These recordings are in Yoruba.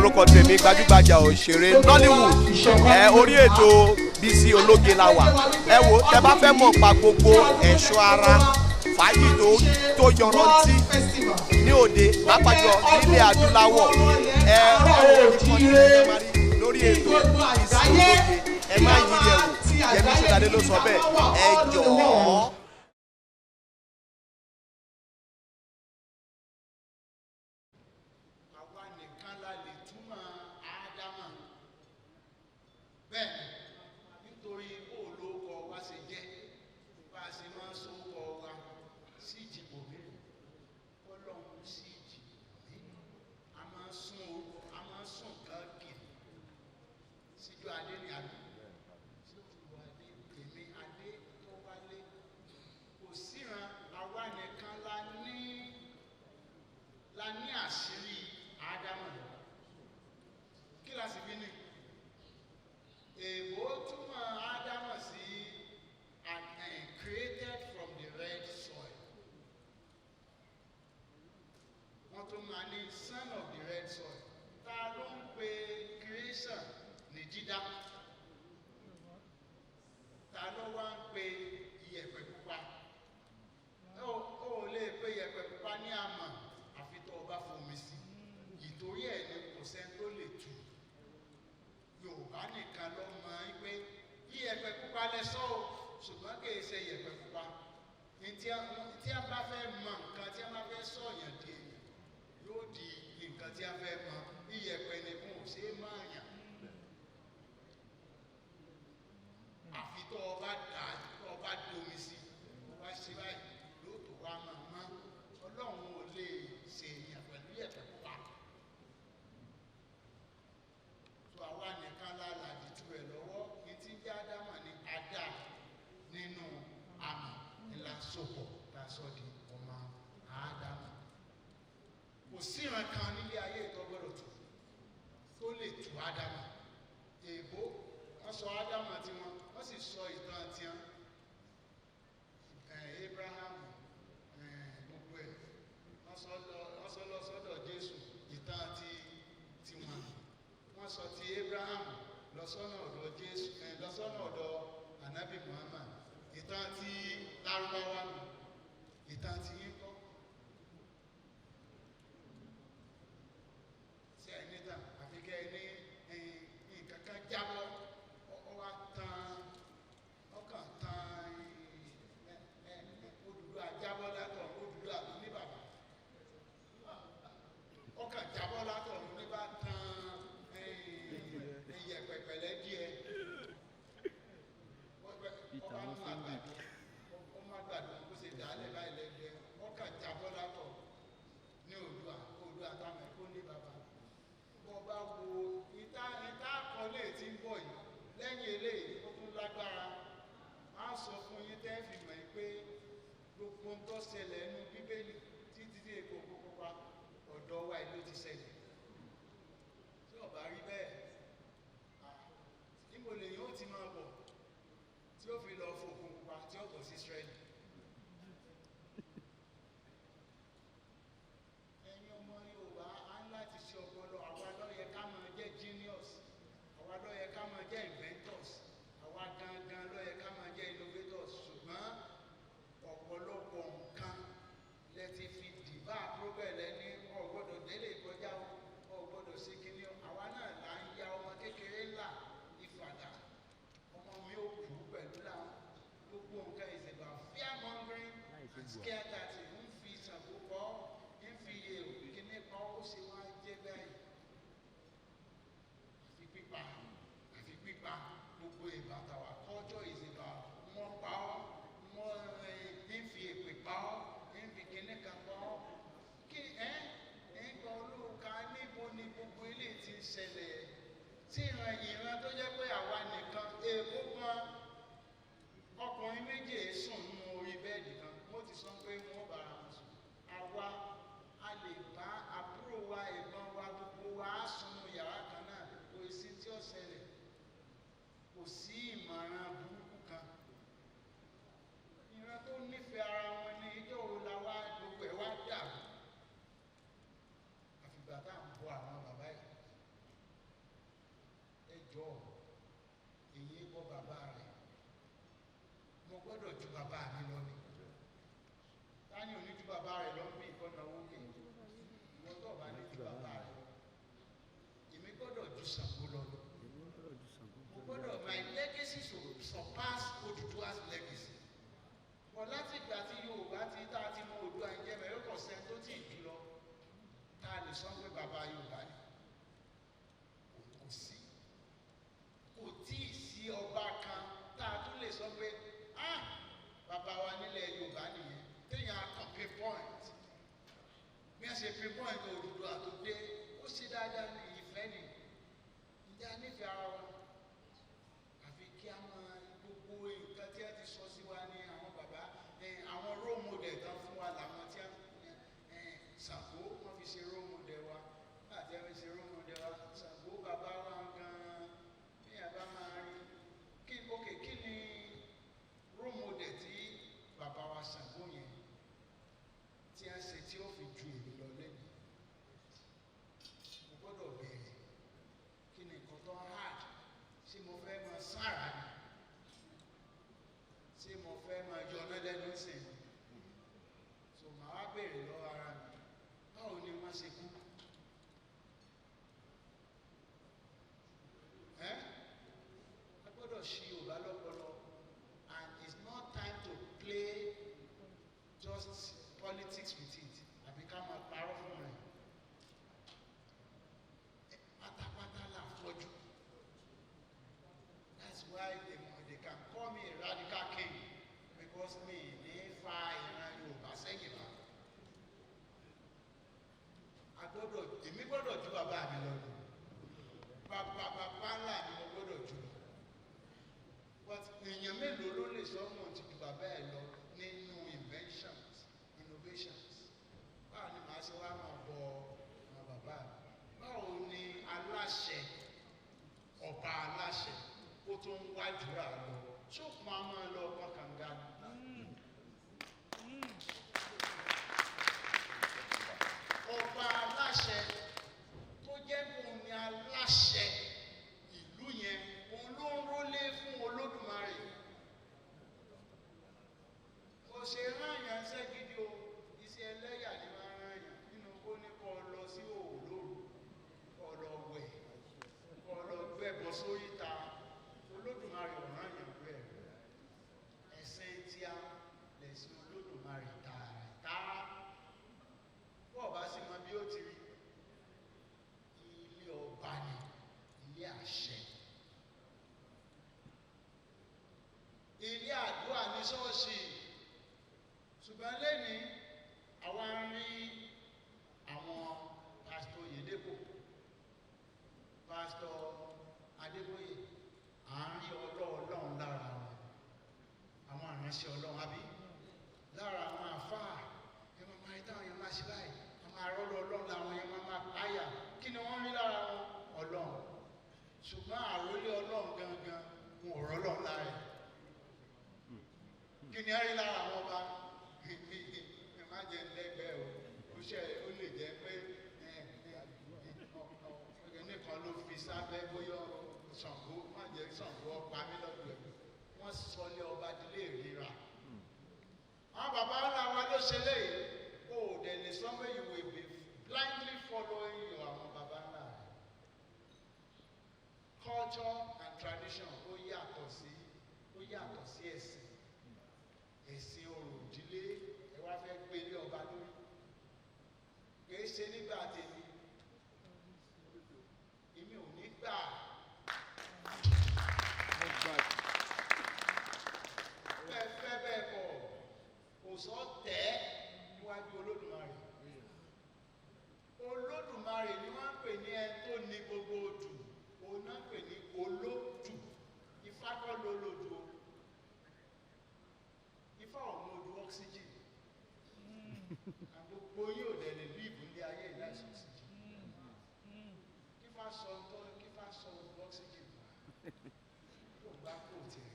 lórúkọ tèmi, gbajúgbajà òṣèré Nollywood. Orí ètò Bísí Ológe la wà. Ẹ wo tẹ bá fẹ́ mọ̀ pa gbogbo ẹ̀ṣọ́ ara fàájì tó yọrantí ní òde pápájọ nílẹ̀ adúláwọ̀. Lórí ètò Bísí Ológe ẹ má yí yẹ̀ wò. Yẹmí Ṣódadé ló sọ bẹ́ẹ̀, ẹ jọ̀ọ́. Son of the red soil. Ta ló ń pe creation ní dídá? Ta ló wá ń pe iyẹ̀pẹ̀ pupa? Ó lè pe iyẹ̀pẹ̀ pupa ní àmọ̀ àfi tó o bá fomi sí. Ìtorí ẹ̀ ni kò sẹ́ni tó lè tú. Yorùbá nìkan ló mọ̀ pé iyẹ̀pẹ̀ pupa lẹ sọ o, ṣùgbọ́n kì í ṣe iyẹ̀pẹ̀ pupa. Tí a bá fẹ́ mọ nǹkan, tí a bá fẹ́ sọ̀yàn dé yóò di nǹkan tí a fẹ́ mọ. Iyẹ̀pẹ̀ nìkan ò ṣe é máa yàn. Àfi tó o bá dà á, tó o bá domi sí, o wá ṣe báyìí lóòótọ́ wa máa mọ́. Ọlọ́run ò lè ṣe èèyàn pẹ̀lú iyẹ̀pẹ̀ pupa. So àwa nìkan lára àdìtú ẹ̀ lọ́wọ́. Ní tí jẹ́ Ádámà ní Adá nínú àmọ̀ ńlá sopọ̀ tá a sọ di ọmọ Ádámà. Kò sí ìran kan nílé ayé ìtọ́gbọ́dọ̀ tó lè tú Ádámà. Èèbó wọ́n sọ Ádámà tiwọn, wọ́n sì sọ ìtàn tiwọn. Abraham gbogbo ẹ̀ wọ́n sọ lọ sọ́dọ̀ Jésù ìtàn tiwọn. Wọ́n sọ ti Abraham lọ sọ́nà ọ̀dọ̀ Jésù, lọ sọ́nà ọ̀dọ̀ Ànábì Muhammad. Ìtàn ti Lárúbáwá nù, ìtàn ti yín kọ́. Jábọ́ ọwọ́ tán ọkàn tán Odùduwà jábọ́ látọ̀ Odùduwà tó ní bàbá ọkàn jábọ́ látọ̀ ní bá tán iyẹ̀pẹ̀ pẹ̀lẹ́ díẹ̀ ọba mú àgbàdo ọmọ àgbàdo kó ṣe dàálẹ̀ báyìí lẹ́gbẹ̀ẹ́ ọkàn jábọ́ látọ̀ ní Odùduwà táwọn ẹ̀kọ́ ní bàbá. Bọ́ba wo ìta àkọlé tí ń bọ̀ yìí lẹ́yìn eléyìí ó tún lágbára. Á sọ fún yín tẹ́ fi mọ̀ pé gbogbo ń tó ṣẹlẹ̀ nínú Bíbélì títí dé èkó pupa ọ̀dọ̀ wa ló ti ṣẹlẹ̀. Tí ó bá rí bẹ́ẹ̀ níbo lèyìn ó ti máa bọ̀ tí ó fi lọ fòkun pupa tí ó bọ̀ sí Ísírẹ́lì. Inventors, àwa gangan ló yẹ ká máa jẹ́ innovators, ṣùgbọ́n ọ̀pọ̀lọpọ̀ nǹkan lẹ ti fi dìbà próbẹ̀lẹ̀ ní ọ̀gbọ́dọ̀ délé ìkọjá ọ̀gbọ́dọ̀ sí kíní. Àwa náà là ń ya ọmọ kékeré ńlá ìfàdà, ọmọ mi ò kú pẹ̀lú làwọn gbogbo nǹkan ìṣèlú fear mongering and scare tactics ń fi ìṣàkó kọ́ ń fi iye kíní kọ́ ó sì wá jẹ́ báyìí. Àfi pípa gbogbo ìbàtà wa culture is about wọ́n pa ọ́ wọ́n ń fi èpè pa ọ́ ń fi kíní kan pa ọ́ kí nǹkan olóòka níbo ni gbogbo ilé ti ń ṣẹlẹ̀ tí ìran tó jẹ́ pé àwa nìkan èèbó kan ọkùnrin méjì sùn nínú orí bẹ́ẹ̀dì kan wọ́n ti sọ pé wọ́n bára wọn sùn. Àwa a lè bá àbúrò wa ẹ̀gbọ́n wa gbogbo wa á sùn nínú yàrá kan náà kò sí tí ó ṣẹlẹ̀. Kò sí ìmọ̀ràn burúkú kan. Ìran tó nífẹ̀ẹ́ ara wọn ní ìjọ wo la wá gbogbo ẹ̀ wá dàrú. Àfìgbà tá à ń bọ àwọn bàbá yìí jọ èyí kọ́ bàbá rẹ̀ mo gbọ́dọ̀ ju bàbá mi lọ ni tani ò ní ju bàbá rẹ̀ lọ bí ìkọ́nà owó kè ìwọ́n tó bá ní ju bàbá rẹ̀ èmi gbọ́dọ̀ ju Ṣàngó lọ ni mo gbọ́dọ̀ my legacy should surpass Odùduwà's legacy but láti ìgbà tí Yorùbá ti tá a ti mú Oòduà ìjẹ́ mẹ́rin kọ̀ọ̀sẹ̀ tó tì jù lọ tá a lè sọ pé bàbá Yorùbá ni kò sí kò tí ì sí ọba kan tá a tún lè sọ pé bàbá wa nílẹ̀ Yorùbá nìyẹn téèyàn kàn pinpoint bí wọ́n ṣe pinpoint Odùduwà tó dé ó ṣe dáadáa ní ìfẹ́ ni ìjà nífẹ̀ẹ́ ara wa àfi kí a máa gbogbo nǹkan tí a ti sọ sí wa ní àwọn bàbá àwọn role model tán fún wa làwọn tí a Ṣàngó wọ́n fi ṣe role model wa láti ẹ̀rọ ṣe role model wa Ṣàngó bàbá wa gan-an bí a bá máa rí kí ni role model tí bàbá wa Ṣàngó yẹn tí a ṣe tí ó fi ju èmi lọ lẹ́nu mo gbọ́dọ̀ bẹ̀rẹ̀ kí ni nǹkan tó hard ṣé mo fẹ́ máa sára ni ṣé mo fẹ́ máa yọ ọ́nà lẹ́nu sí i so màá wá bèrè lọ́wọ́ ara mi báwo ni wọ́n ṣe kú a gbọ́dọ̀ ṣí Yorùbá lọ́pọlọ and it's not time to play just politics with it àbí ká máa parọ́ fún rẹ̀ pátápátá là fọ́jú that's why they can call me a radical king because me ní fa ìran Yorùbá sẹ́yìn bá èmi gbọ́dọ̀ ju bàbá mi lọ ni bàbá ńlá ni mo gbọ́dọ̀ jù lọ but èèyàn mélòó ló lè sọ mọ̀ ti ju bàbá ẹ̀ lọ nínú innovations báwo ni màá ṣe wá máa bọ àwọn bàbá mi báwo ni aláṣẹ ọba aláṣẹ ó tó ń wájúra lọ ṣókùn á máa lọ ọmọ kànga ọba aláṣẹ tó jẹ́ òun ni aláṣẹ ìlú yẹn òun ló ń rólé fún Olódùmarè kò ṣe ráyàn ṣẹ́ gidi o iṣẹ́ ẹlẹ́yà ni máa ráyàn nínú kó ní kọ́ lọ sí òòlóòrù kọ́ lọ wẹ̀ kọ́ lọ gbẹ́bọ sóríta Olódùmarè ọ̀ràn yàn bẹ́ẹ̀ ẹ̀sìn tí a lẹ̀sìn Olódùmarè tààrà bọ́ọ̀ bá sì mọ bí ó ti rí ilé ọba ni ilé àṣẹ ilé àdúrà ní ṣọ́ọ̀ṣì ṣùgbọ́n lẹ́ni àwa rí àwọn pásítọ̀ Oyèdépò pásítọ̀ Adébóyè àárín Ọlọ́run lára wọn àwọn àránṣẹ́ Ọlọ́run àbí lára àwọn àfáà ẹ máa máa rí táwọn èèyàn máa ṣe báyìí wọ́n máa rọ́lọ́ Ọlọ́run láwọn èèyàn máa páyà kí ni wọ́n rí lára wọn Ọlọ́run ṣùgbọ́n àrólé Ọlọ́run gangan wọn ò rọ́lọ́ lára ẹ̀ kí ni a rí lára àwọn ọba ẹ má jẹ lẹ́gbẹ̀ẹ́ o ó lè jẹ́ pé nìkan ló fi sábẹ́ bóyá Ṣàngó má jẹ́ Ṣàngó ọpa mi lọ́dọ̀ ẹ̀ wọ́n sọ lé ọba délé ìríra àwọn bàbá ńlá wa ló ṣe léyìí o ò dẹ̀ lè sọ pé you will be blindly following your àwọn bàbá ńlá rẹ̀ culture and tradition ó yàtọ̀ sí ẹ̀sìn orò ìdílé ẹ wá fẹ́ gbé ilé ọba lórí kìí ṣe nígbà tèmi èmi ò ní gbà bẹ́ẹ̀ fẹ́ bẹ́ẹ̀ kọ̀ kò sọ tẹ́ níwájú Olódùmarè ni wọ́n ń pè ní ẹni tó ní gbogbo odù òun náà ń pè ní olódù Ifá kọ́ lólódù o Ifá ọ̀nà odù oxygen gbogbo yóò dẹ̀ lè bí ìbúlé ayé ìláìsí oxygen kífá sọ odù oxygen yóò gbá kó tẹ̀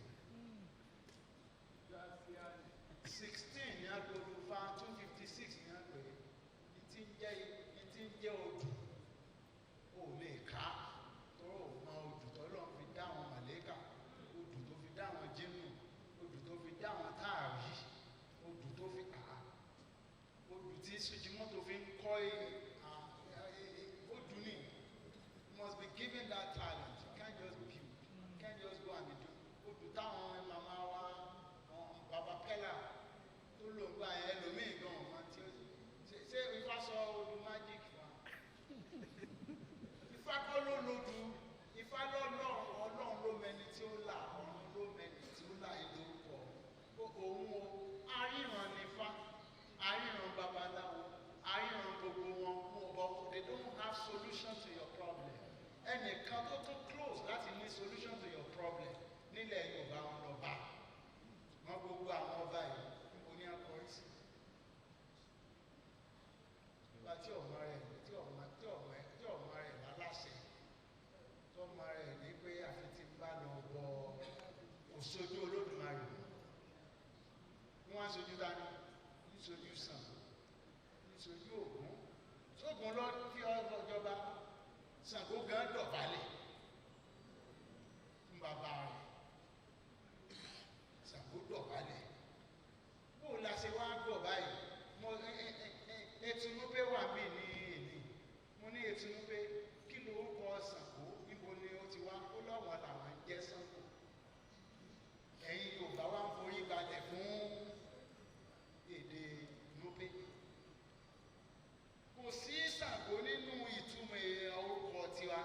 16 ní agbóhùn fa 256 ní agbóhùn ìtí ń jẹ́ odù ó lè ká tó mọ odù tọ́lọ́ Sujimoto fi ń kọ́ ó dùn ní. You must be given that talent. You can't just build. You can't just go and be doing. Ó dùn táwọn màmá wa bàbá Pẹ́lá tó lò ń gbà yẹn ẹlòmíì gan ọ̀ma tí ó ṣe Ifá sọ odù magic wa. Ifá kọ́ ló lòdù. Ifá Ọlọ́run ló mẹni tí ó là, ọ̀run ló mẹni tí ó là ìlú orúkọ. Òun o, aríran ni Ifá, aríran babaláwo, aríran gbogbo wọn mú ọ bọ́. They don't have solution to your problem. Ẹnìkan tó tó close láti ní solution to your problem nílẹ̀ Yorùbá wọn lọ bá. Wọ́n gbogbo àwọn ọba yìí níbo ní akọrí sí. Nígbà tí ọmọ rẹ̀ láláṣẹ. Tọ́mọ rẹ̀ ní pé àfi ti bá lọ bọ òṣojú Olódùmarè. Wọ́n á sojú dání, níṣojú Ṣàngó, níṣojú Ògún. Ṣógun lọ kí ọjọba Ṣàngó gan dọ̀bálẹ̀ fún bàbá rẹ̀. Ṣàngó dọ̀bálẹ̀. Bó la ṣe wá gbọ̀ báyìí? Etunúpé wà mí ní èdè. Mo ní Etunúpé kí ló kọ Ṣàngó níbo ni ó ti wá ó lọ́wọ́ làwọn ń jẹ́ Ṣàngó. Ẹ̀yin Yorùbá wá ń forí balẹ̀ fún èdè Núpé. Kò sí Ṣàngó nínú ìtumọ̀ orúkọ tiwa.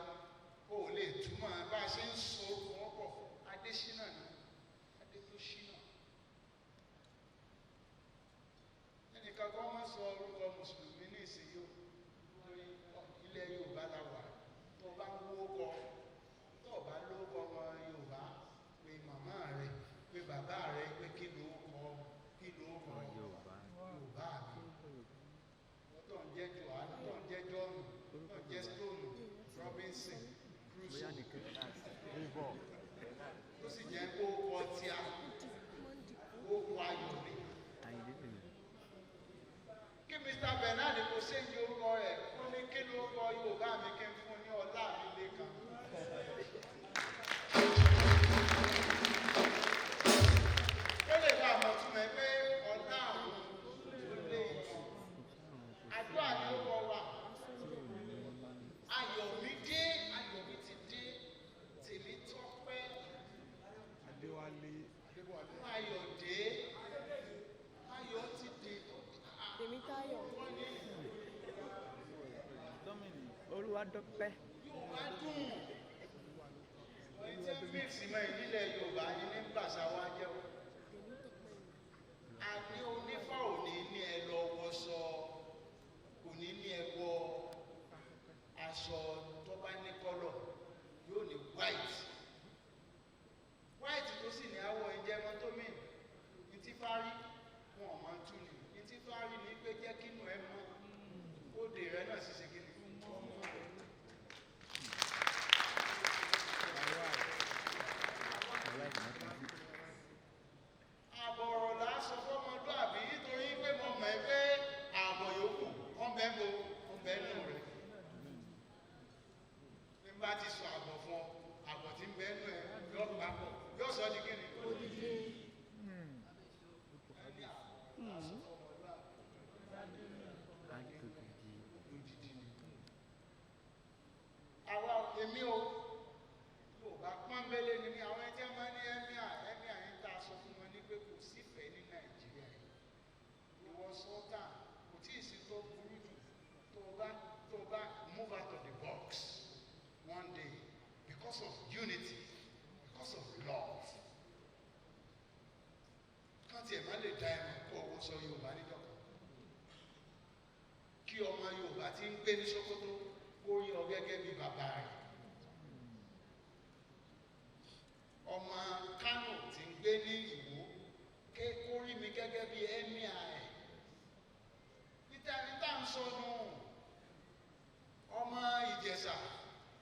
O ò lè túmọ̀ bá a ṣe ń sọ orúkọ pọ̀. Adéṣínà ni Adétóṣínà. Ẹnìkan kan máa sọ orúkọ Mùsùlùmí ní ìsinyìí lórí ilẹ̀ Yorùbá la wà. Tó o bá ń wó kọ, tó o bá lóko ọmọ Yorùbá, pé màmá rẹ, pé bàbá rẹ, pé kí ló kọ Yorùbá mi. Tó ń jẹ́ Jòhánù, tó ń jẹ́ Jọ́ọ̀nù, tó ń jẹ́ Stone, Robinson, Crusoe. Tó sì jẹ́ kó kọ tí a kó kọ ayọ̀ mi. Kí Mr. Bernard kò ṣe ń jẹ orúkọ rẹ̀, ó ní kí ló kọ Yorùbá mi kí n fún ní ọlá mi lẹ́kan. Ó lè bá àmọ̀ túmọ̀ pé ọlá àwọn tó lé ìtàn. Àdúrà ni ó kọ wa. Ayọ̀ mi dé, ayọ̀ mi ti dé, tèmi tọ́pẹ́. Adéwálé. Ayọ̀ dé, ayọ̀ ti dé. Tèmi Táyọ̀. Olúwadọ́pẹ́. Yorùbá dùn. Wọ́n ti ń mìíràn mọ́ ìdílé Yorùbá ní ní gbàṣà wa jẹ́ o. A ní onífá òní ní ẹ lọ wọṣọ, òní ní ẹ wọ aṣọ tó bá ní kọ́lọ̀, yóò ní white. White tó sì ní àwọ̀ ẹ̀jẹ̀ mọ́tòmí, ní tí fárí wọn ò máa tún ní. Ní tí fárí ní pé jẹ́ kínú ẹ mọ́, ó dè rẹ náà sì ṣe kí ni. Àbọ̀rọ̀ là á sọ fọ́mọlúàbí nítorí pé mo mọ̀ ẹ́ pé ààbọ̀ yòókù ọ̀bẹ bo ọ̀bẹ nù rẹ̀. Bí n bá ti sọ àbọ̀ fún ọ, àbọ̀ tí ń bẹ nù ẹ̀ yọ papọ̀ yóò sọ di kí ni. Ẹni àbọ̀ là á sọ fọ́mọlúàbí. Odidi ni. Àwa èmi o. Yorùbá pọ́nbélé ni àwọn ẹjẹ́ máa ní ẹ́míà yín tá a sọ fún wọn ní pé kò sífẹ̀ẹ́ ní Nàìjíríà yìí. Ìwọ sọ́tà kò tí ì sí tó burú jù tó o bá move out of the box one day because of unity, because of love. Káàtì ẹ̀ má lè dá ẹ̀mọ̀ kó owó sọ Yorùbá níjọba. Kí ọmọ Yorùbá tí ń gbé ní Sókótó kó rí ọ gẹ́gẹ́ bí bàbá rẹ̀. Ọmọ Kánò tí ń gbé ní Ìwó kó rí mi gẹ́gẹ́ bí ẹ́míà ẹ̀. Níta ń sọnù ọmọ Ìjẹ̀ṣà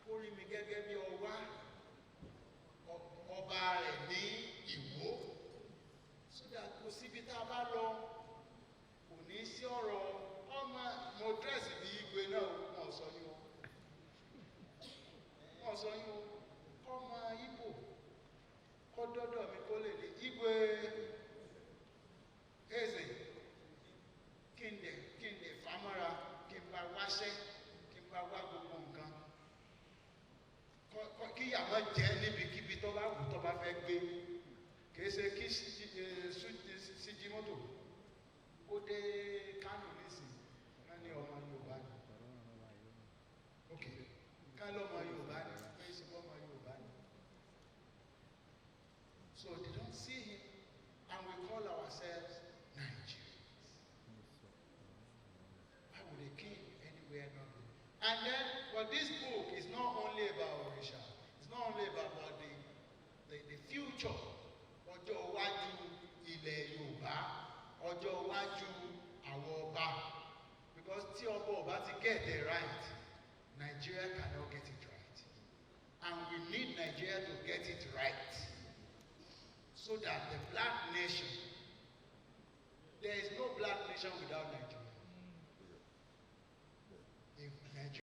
kó rí mi gẹ́gẹ́ bí ọba rẹ̀ ní Ìwó. Sódà kò síbi tá a bá lọ kò ní sí ọ̀rọ̀ ọmọ mo dírẹ́sì bí igwe náà wọ́n sọ yín o. Wọ́n sọ yín o ọmọ Ìgbò kó dọ́dọ̀ mi kó lè ní Igwe Eze kí n lè fà kíyàwó jẹ́ níbikíbi tó bá wù tó bá fẹ́ gbé kìí ṣe kí síjí mọ́tò ó dé Kánò nísìnyí wọ́n ní ọmọ Yorùbá ni ok ká lọ́mọ Yorùbá ni pé ṣe ọmọ Yorùbá ni so they don't see him and we call ourselves Nigerians. Why would they kill anywhere not there? And then, but this book is not only about Orisha. It's not only about the future. Ọjọ́ iwájú ilẹ̀ Yorùbá, ọjọ́ iwájú àwọn ọba. Because tí ọba ọba ti get it right, Nigeria cannot get it right. And we need Nigeria to get it right. So that the black nation, there is no black nation without Nigeria. If Nigeria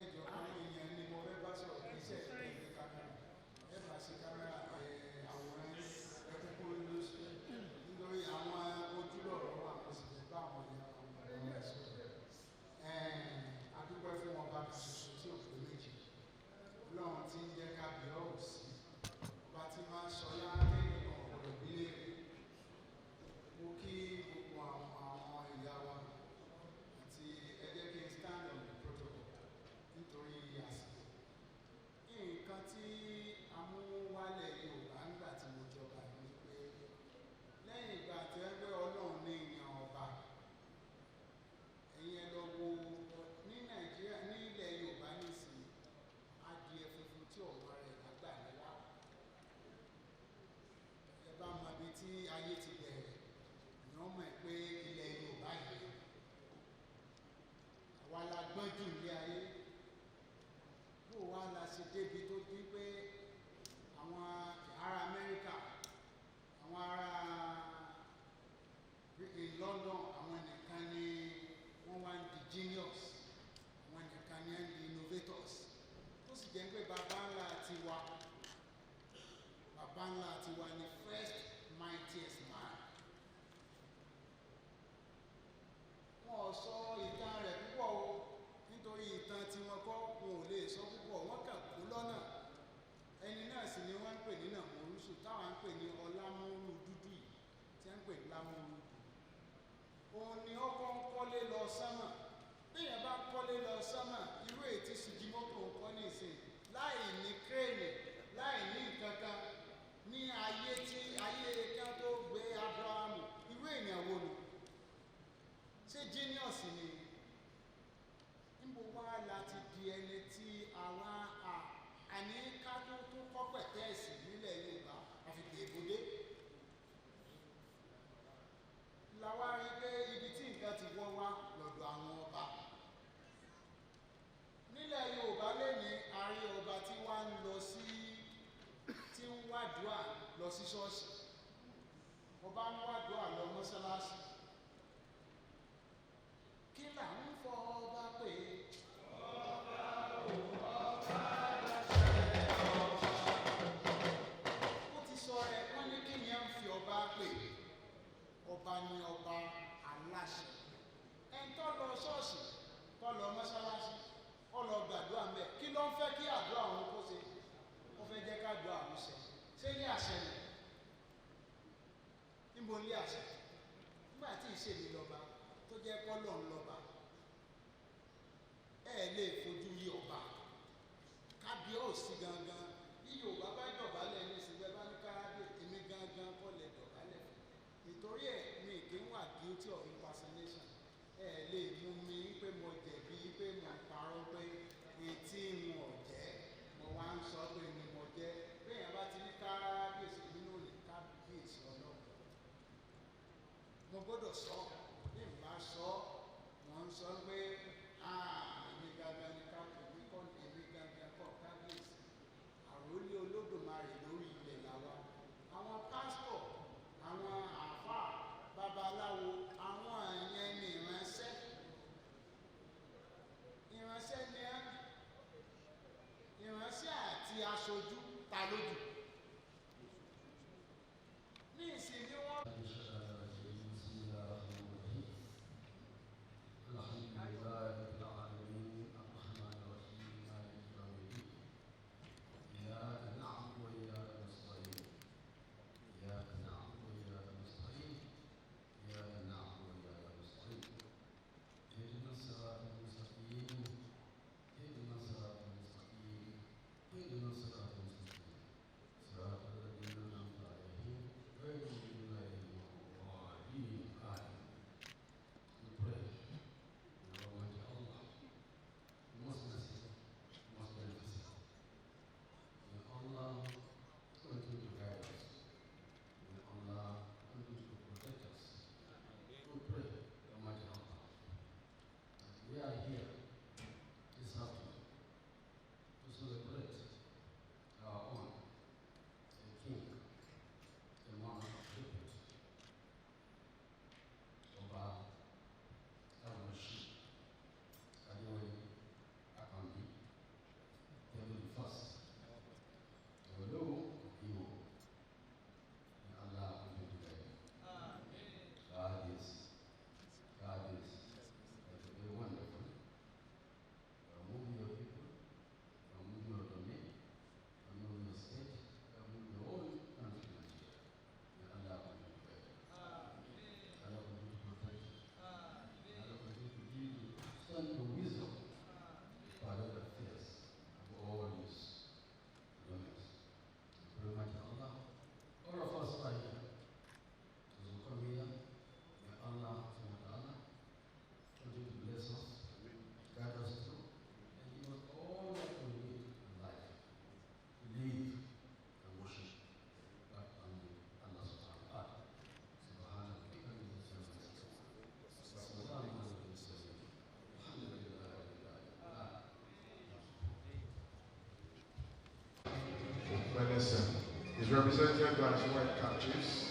is represented by his white captives.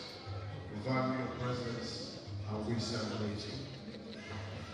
We value your presence and we celebrate you.